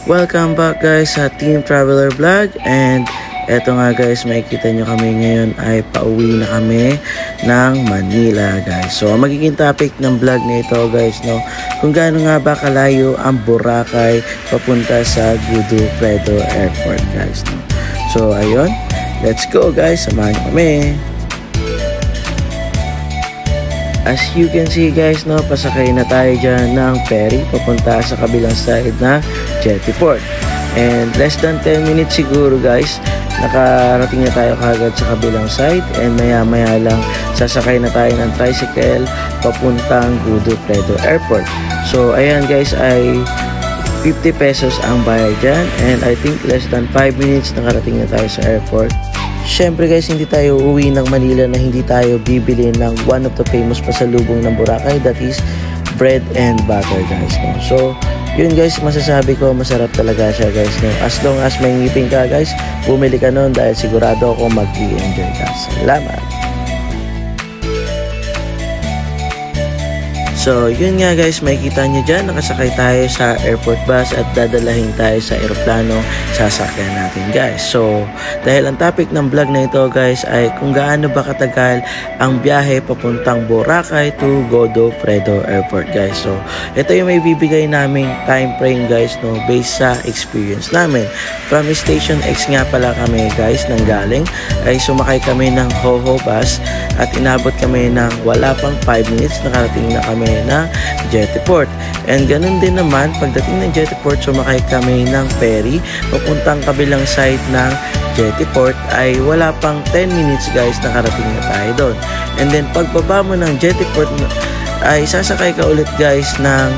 Welcome back guys sa Team Traveler Vlog, and eto nga guys, makikita nyo kami ngayon ay pauwi na kami ng Manila guys. So ang magiging topic ng vlog na ito guys, no, kung gaano nga ba kalayo ang Boracay papunta sa Godofredo Airport guys, no. So ayun, let's go guys, samahan nyo kami. As you can see guys, no, pasakay na tayo dyan ng ferry papunta sa kabilang side na Jettyport. And less than 10 minutes siguro guys, nakarating na tayo kagad sa kabilang side, and maya maya lang sasakay na tayo ng tricycle papuntang Godofredo Airport. So ayan guys, ay 50 pesos ang bayad dyan, and I think less than 5 minutes nakarating na tayo sa airport. Syempre guys, hindi tayo uuwi ng Manila na hindi tayo bibili ng one of the famous pasalubong ng Boracay, that is bread and butter guys, no? So yun guys, masasabi ko masarap talaga siya guys, no? As long as may ngipin ka guys, bumili ka nun dahil sigurado ako mag-i-enjoy ka. Salamat! So yun nga guys, makikita nyo dyan, nakasakay tayo sa airport bus at dadalahin tayo sa aeroplano sasakyan natin guys. So dahil ang topic ng vlog na ito guys ay kung gaano ba katagal ang biyahe papuntang Boracay to Godofredo Airport guys. So ito yung may bibigay naming time frame guys, no, based sa experience namin. From Station X nga pala kami guys nang galing, ay sumakay kami ng Hoho bus at inabot kami ng wala pang 5 minutes, nakarating na kami na Jettyport. And ganun din naman, pagdating ng Jettyport, sumakay kami ng ferry papuntang kabilang side ng Jettyport, ay wala pang 10 minutes guys, nakarating na tayo doon. And then pagbaba mo ng Jettyport ay sasakay ka ulit guys ng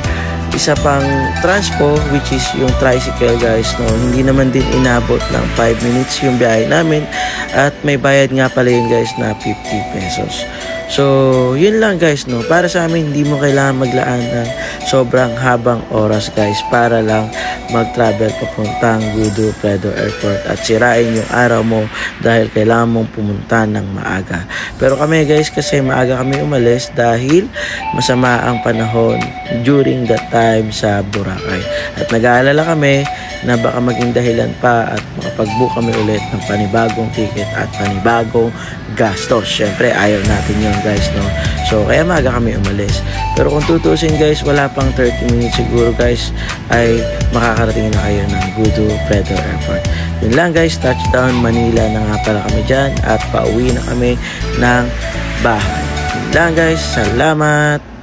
isa pang transpo, which is yung tricycle guys, no. Hindi naman din inabot ng 5 minutes yung biyahe namin, at may bayad nga pala yun guys na 50 pesos. So yun lang guys, no, para sa amin hindi mo kailangan maglaan ng sobrang habang oras guys para lang mag-travel papuntang Godofredo Airport at sirain yung araw mo dahil kailangan mong pumunta ng maaga. Pero kami guys, kasi maaga kami umalis dahil masama ang panahon during that time sa Boracay, at nag-aalala kami na baka maging dahilan pa at makapag-book kami ulit ng panibagong ticket at panibagong gastos. Syempre ayaw natin yun guys, no. So kaya maaga kami umalis. Pero kung tutusin guys, wala pang 30 minutes siguro guys ay makakarating na kayo ng Godofredo Airport. Yun lang guys, touchdown Manila na nga pala kami dyan at pauwi na kami ng bahay. Yun lang guys, salamat!